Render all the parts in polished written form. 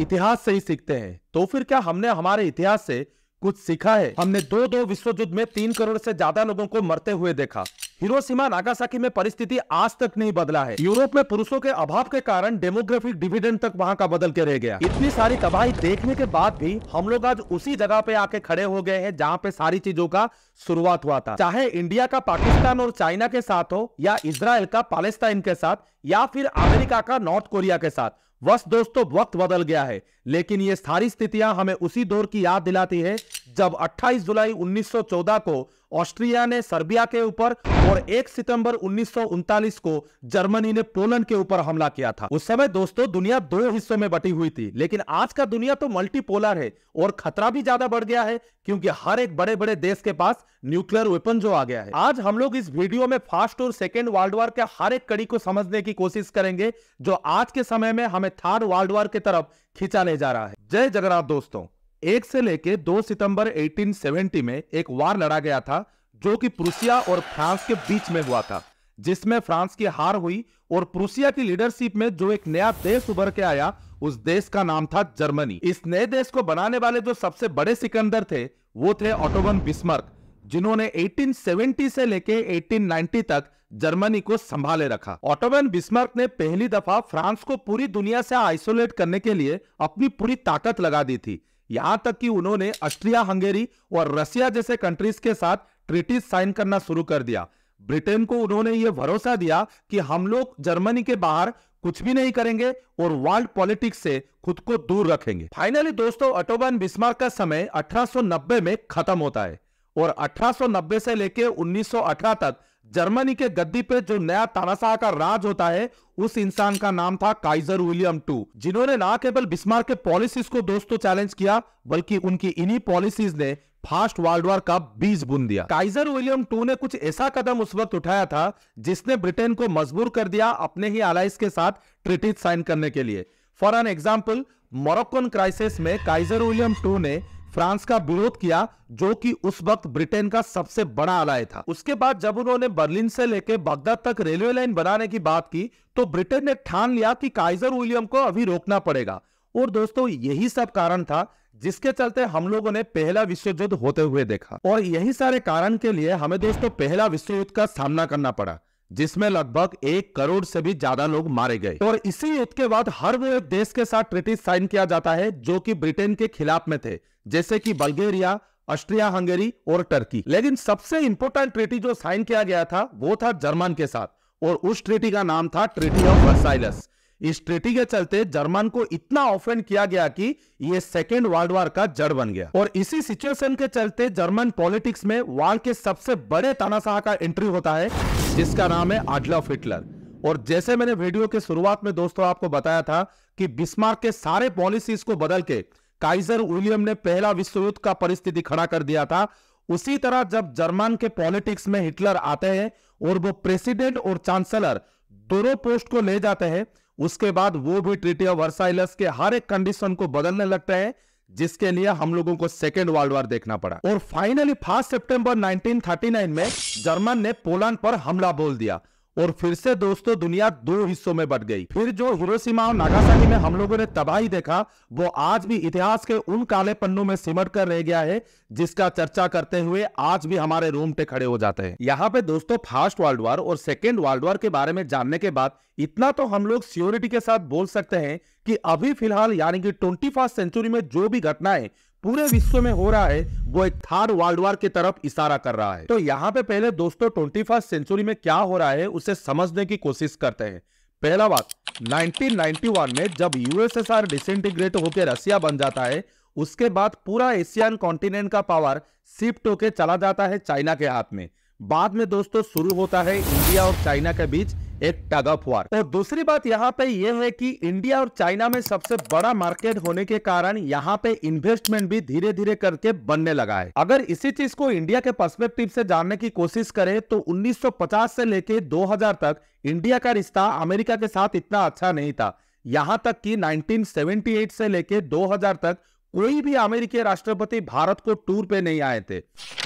इतिहास से ही सीखते हैं, तो फिर क्या हमने हमारे इतिहास से कुछ सीखा है? हमने दो विश्व युद्ध में 3 करोड़ से ज्यादा लोगों को मरते हुए देखा। हिरोशिमा नागासाकी में परिस्थिति आज तक नहीं बदला है। यूरोप में पुरुषों के अभाव के कारण डेमोग्राफिक डिविडेंड तक वहां का बदल के रह गया। इतनी सारी तबाही देखने के बाद भी हम लोग आज उसी जगह पे आके खड़े हो गए हैं जहां पे सारी चीजों का शुरुआत हुआ था। चाहे इंडिया का पाकिस्तान और चाइना के साथ हो, या इजराइल का पैलेस्टाइन के साथ, या फिर अमेरिका का नॉर्थ कोरिया के साथ। बस दोस्तों, वक्त बदल गया है, लेकिन ये सारी स्थितियां हमें उसी दौर की याद दिलाती है जब 28 जुलाई 1914 को ऑस्ट्रिया ने सर्बिया के ऊपर और 1 सितंबर 1939 को जर्मनी ने पोलैंड के ऊपर हमला किया था। उस समय दोस्तों दुनिया 2 हिस्सों में बटी हुई थी, लेकिन आज का दुनिया तो मल्टीपोलर है और खतरा भी ज्यादा बढ़ गया है, क्योंकि हर एक बड़े बड़े देश के पास न्यूक्लियर वेपन जो आ गया है। आज हम लोग इस वीडियो में फर्स्ट और सेकेंड वर्ल्ड वॉर के हर एक कड़ी को समझने की कोशिश करेंगे, जो आज के समय में हमें थर्ड वर्ल्ड वॉर की तरफ खींचा ले जा रहा है। जय जगन्नाथ दोस्तों। 1 से लेके 2 सितंबर 1870 में एक वार लड़ा गया था, जो कि प्रूसिया और फ्रांस के बीच में हुआ था, जिसमें फ्रांस की हार हुई और प्रूसिया की लीडरशिप में जो एक नया देश उभर के आया, उस देश का नाम था जर्मनी। इस नए देश को बनाने वाले जो सबसे बड़े सिकंदर थे, वो थे ओटो वन बिस्मार्क, जिन्होंने 1870 से लेके 1890 तक जर्मनी को संभाले रखा। ओटो वन बिस्मार्क ने पहली दफा फ्रांस को पूरी दुनिया से आइसोलेट करने के लिए अपनी पूरी ताकत लगा दी थी। यहां तक कि उन्होंने ऑस्ट्रिया हंगेरी और रशिया जैसे कंट्रीज के साथ ट्रीटी साइन करना शुरू कर दिया। ब्रिटेन को उन्होंने यह भरोसा दिया कि हम लोग जर्मनी के बाहर कुछ भी नहीं करेंगे और वर्ल्ड पॉलिटिक्स से खुद को दूर रखेंगे। फाइनली दोस्तों, ओटो वन बिस्मार्क का समय 1890 में खत्म होता है और 1890 से लेकर 1918 तक जर्मनी के गद्दी पे जो नया तानाशाह का राज होता है, उस इंसान का नाम था काइजर विलियम II, जिन्होंने ना केवल बिस्मार्क के पॉलिसीज को दोस्तों चैलेंज किया, बल्कि उनकी इन्हीं पॉलिसीज ने फर्स्ट वर्ल्ड वॉर का बीज बुन दिया। काइजर विलियम II ने कुछ ऐसा कदम उस वक्त उठाया था जिसने ब्रिटेन को मजबूर कर दिया अपने ही अलाइज के साथ ट्रीटी साइन करने के लिए। For an example, Moroccan crisis में काइजर विलियम II ने फ्रांस का विरोध किया, जो कि उस वक्त ब्रिटेन का सबसे बड़ा अलाय था। उसके बाद जब उन्होंने बर्लिन से लेकर बगदाद तक रेलवे लाइन बनाने की बात की, तो ब्रिटेन ने ठान लिया कि काइजर विलियम को अभी रोकना पड़ेगा। और दोस्तों, यही सब कारण था जिसके चलते हम लोगों ने पहला विश्व युद्ध होते हुए देखा। और यही सारे कारण के लिए हमें दोस्तों पहला विश्व युद्ध का सामना करना पड़ा, जिसमें लगभग 1 करोड़ से भी ज्यादा लोग मारे गए। और इसी युद्ध के बाद हर वो एक देश के साथ ट्रीटी साइन किया जाता है जो कि ब्रिटेन के खिलाफ में थे, जैसे कि बल्गेरिया, ऑस्ट्रिया हंगेरी और टर्की। लेकिन सबसे इंपॉर्टेंट ट्रीटी जो साइन किया गया था, वो था जर्मन के साथ, और उस ट्रीटी का नाम था ट्रीटी ऑफ वर्साइल्स। इस ट्रीटी के चलते जर्मन को इतना ऑफेंड किया गया कि ये सेकेंड वर्ल्ड वॉर का जड़ बन गया। और इसी सिचुएशन के चलते जर्मन पॉलिटिक्स में वर्ल्ड के सबसे बड़े तानाशाह का एंट्री होता है, जिसका नाम है एडोल्फ हिटलर। और जैसे मैंने वीडियो के शुरुआत में दोस्तों आपको बताया था कि बिस्मार्क के सारे पॉलिसीज को बदल के काइजर विलियम ने पहला विश्व युद्ध का परिस्थिति खड़ा कर दिया था, उसी तरह जब जर्मन के पॉलिटिक्स में हिटलर आते हैं और वो प्रेसिडेंट और चांसलर दोनों पोस्ट को ले जाते हैं, उसके बाद वो भी ट्रीटी ऑफ वर्साइल्स के हर एक कंडीशन को बदलने लगते हैं, जिसके लिए हम लोगों को सेकेंड वर्ल्ड वॉर देखना पड़ा। और फाइनली 1 सितंबर 1939 में जर्मन ने पोलैंड पर हमला बोल दिया और फिर से दोस्तों दुनिया 2 हिस्सों में बट गई। फिर जो हिरोशिमा और नागासाकी में हम लोगों ने तबाही देखा, वो आज भी इतिहास के उन काले पन्नों में सिमट कर रह गया है, जिसका चर्चा करते हुए आज भी हमारे रोंगटे खड़े हो जाते हैं। यहाँ पे दोस्तों फर्स्ट वर्ल्ड वॉर और सेकेंड वर्ल्ड वॉर के बारे में जानने के बाद इतना तो हम लोग श्योरिटी के साथ बोल सकते हैं कि अभी फिलहाल यानी कि 21वीं सेंचुरी में जो भी घटनाएं पूरे विश्व में हो रहा है, वो एक थर्ड वर्ल्ड वॉर की तरफ इशारा कर रहा है। तो यहाँ पे पहले दोस्तों 21वीं सेंचुरी में क्या हो रहा है उसे समझने की कोशिश करते हैं। पहला बात, 1991 में जब यूएसएसआर डिसइंटीग्रेट होकर रशिया बन जाता है, उसके बाद पूरा एशियन कॉन्टिनेंट का पावर शिफ्ट होकर चला जाता है चाइना के हाथ में। बाद में दोस्तों शुरू होता है इंडिया और चाइना के बीच एक टग ऑफ वार। और दूसरी बात यहाँ पे यह है कि इंडिया और चाइना में सबसे बड़ा मार्केट होने के कारण यहाँ पे इन्वेस्टमेंट भी धीरे धीरे करके बनने लगा है। अगर इसी चीज को इंडिया के पर्सपेक्टिव से जानने की कोशिश करें तो 1950 से लेके 2000 तक इंडिया का रिश्ता अमेरिका के साथ इतना अच्छा नहीं था। यहाँ तक कि 1978 से लेके 2000 तक कोई भी अमेरिकी राष्ट्रपति भारत को टूर पे नहीं आए थे।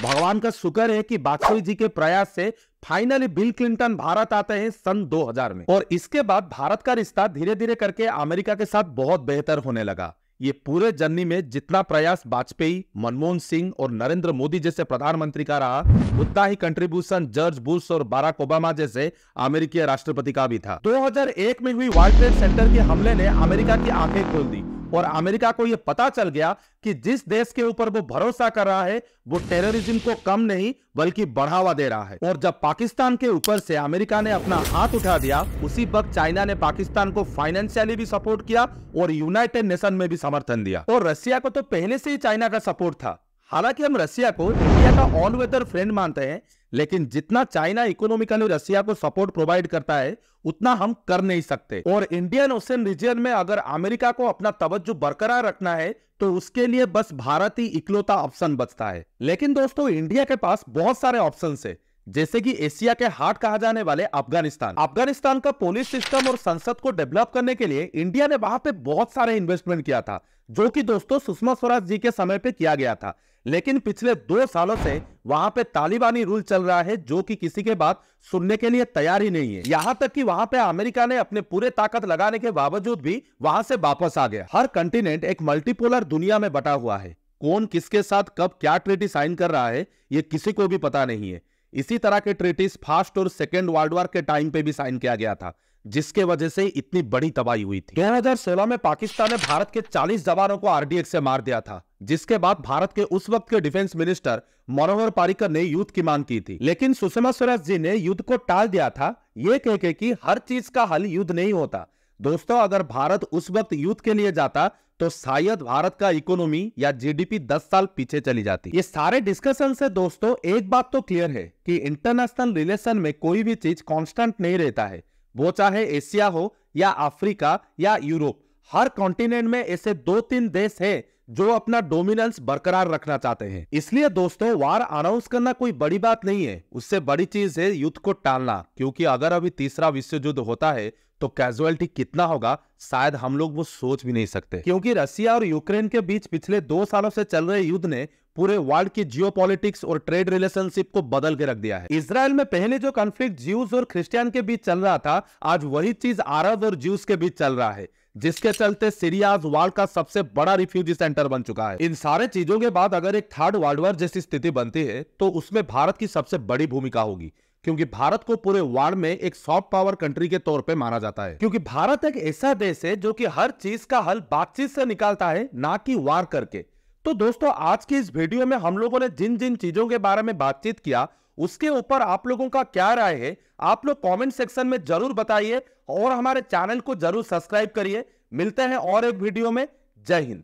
भगवान का शुक्र है कि वाजपेयी जी के प्रयास से फाइनली बिल क्लिंटन भारत आते हैं सन 2000 में, और इसके बाद भारत का रिश्ता धीरे धीरे करके अमेरिका के साथ बहुत बेहतर होने लगा। ये पूरे जर्नी में जितना प्रयास वाजपेयी, मनमोहन सिंह और नरेंद्र मोदी जैसे प्रधानमंत्री का रहा, उतना ही कंट्रीब्यूशन जॉर्ज बुश और बाराक ओबामा जैसे अमेरिकी राष्ट्रपति का भी था। 2001 में हुई वर्ल्ड ट्रेड सेंटर के हमले ने अमेरिका की आंखें खोल दी और अमेरिका को यह पता चल गया कि जिस देश के ऊपर वो भरोसा कर रहा है वो टेररिज्म को कम नहीं बल्कि बढ़ावा दे रहा है। और जब पाकिस्तान के ऊपर से अमेरिका ने अपना हाथ उठा दिया, उसी वक्त चाइना ने पाकिस्तान को फाइनेंशियली भी सपोर्ट किया और यूनाइटेड नेशन में भी समर्थन दिया। और रशिया को तो पहले से ही चाइना का सपोर्ट था। हालांकि हम रशिया को इंडिया का ऑल वेदर फ्रेंड मानते हैं, लेकिन जितना चाइना इकोनॉमिकली रशिया को सपोर्ट प्रोवाइड करता है उतना हम कर नहीं सकते। और इंडियन ओशन रीजन में अगर अमेरिका को अपना तवज्जो बरकरार रखना है तो उसके लिए बस भारत ही इकलौता ऑप्शन बचता है। लेकिन दोस्तों, इंडिया के पास बहुत सारे ऑप्शन है, जैसे कि एशिया के हार्ट कहा जाने वाले अफगानिस्तान का पुलिस सिस्टम और संसद को डेवलप करने के लिए इंडिया ने वहां पे बहुत सारे इन्वेस्टमेंट किया था, जो कि दोस्तों सुषमा स्वराज जी के समय पे किया गया था। लेकिन पिछले 2 सालों से वहां पे तालिबानी रूल चल रहा है, जो कि किसी के बात सुनने के लिए तैयार ही नहीं है। यहां तक कि वहां पे अमेरिका ने अपने पूरे ताकत लगाने के बावजूद भी वहां से वापस आ गया। हर कंटिनेंट एक मल्टीपोलर दुनिया में बटा हुआ है। कौन किसके साथ कब क्या ट्रीटी साइन कर रहा है ये किसी को भी पता नहीं है। इसी तरह के ट्रीटीज फर्स्ट और सेकेंड वर्ल्ड वॉर के टाइम पे भी साइन किया गया था, जिसके वजह से इतनी बड़ी तबाही हुई थी। 2016 में पाकिस्तान ने भारत के 40 जवानों को RDX से मार दिया था, जिसके बाद भारत के उस वक्त के डिफेंस मिनिस्टर मनोहर पर्रिकर ने युद्ध की मांग की थी। लेकिन सुषमा स्वराज जी ने युद्ध को टाल दिया था, ये कह के कि हर चीज का हल युद्ध नहीं होता। दोस्तों, अगर भारत उस वक्त युद्ध के लिए जाता तो शायद भारत का इकोनॉमी या GDP 10 साल पीछे चली जाती। ये सारे डिस्कशन से दोस्तों एक बात तो क्लियर है कि इंटरनेशनल रिलेशन में कोई भी चीज कांस्टेंट नहीं रहता है, वो चाहे एशिया हो या अफ्रीका या यूरोप। हर कॉन्टिनेंट में ऐसे 2-3 देश हैं जो अपना डोमिनेंस बरकरार रखना चाहते हैं। इसलिए दोस्तों, वार अनाउंस करना कोई बड़ी बात नहीं है, उससे बड़ी चीज है युद्ध को टालना। क्योंकि अगर अभी तीसरा विश्व युद्ध होता है तो कैजुअलिटी कितना होगा शायद हम लोग वो सोच भी नहीं सकते। क्योंकि रशिया और यूक्रेन के बीच पिछले 2 सालों से चल रहे युद्ध ने पूरे वर्ल्ड की जियोपॉलिटिक्स और ट्रेड रिलेशनशिप को बदल के रख दिया है। इजराइल में पहले जो कॉन्फ्लिक्ट ज्यूज और क्रिश्चियन के बीच चल रहा था, आज वही चीज अरब और ज्यूज के बीच चल रहा है, जिसके चलते सीरिया आज वर्ल्ड का सबसे बड़ा रिफ्यूजी सेंटर बन चुका है। इन सारे चीजों के बाद अगर एक थर्ड वर्ल्ड वॉर जैसी स्थिति बनती है तो उसमें भारत की सबसे बड़ी भूमिका होगी, क्योंकि भारत को पूरे वर्ल्ड में एक सॉफ्ट पावर कंट्री के तौर पे माना जाता है। क्योंकि भारत एक ऐसा देश है जो कि हर चीज का हल बातचीत से निकालता है, ना कि वार करके। तो दोस्तों, आज की इस वीडियो में हम लोगों ने जिन जिन चीजों के बारे में बातचीत किया उसके ऊपर आप लोगों का क्या राय है, आप लोग कमेंट सेक्शन में जरूर बताइए और हमारे चैनल को जरूर सब्सक्राइब करिए। मिलते हैं और एक वीडियो में। जय हिंद।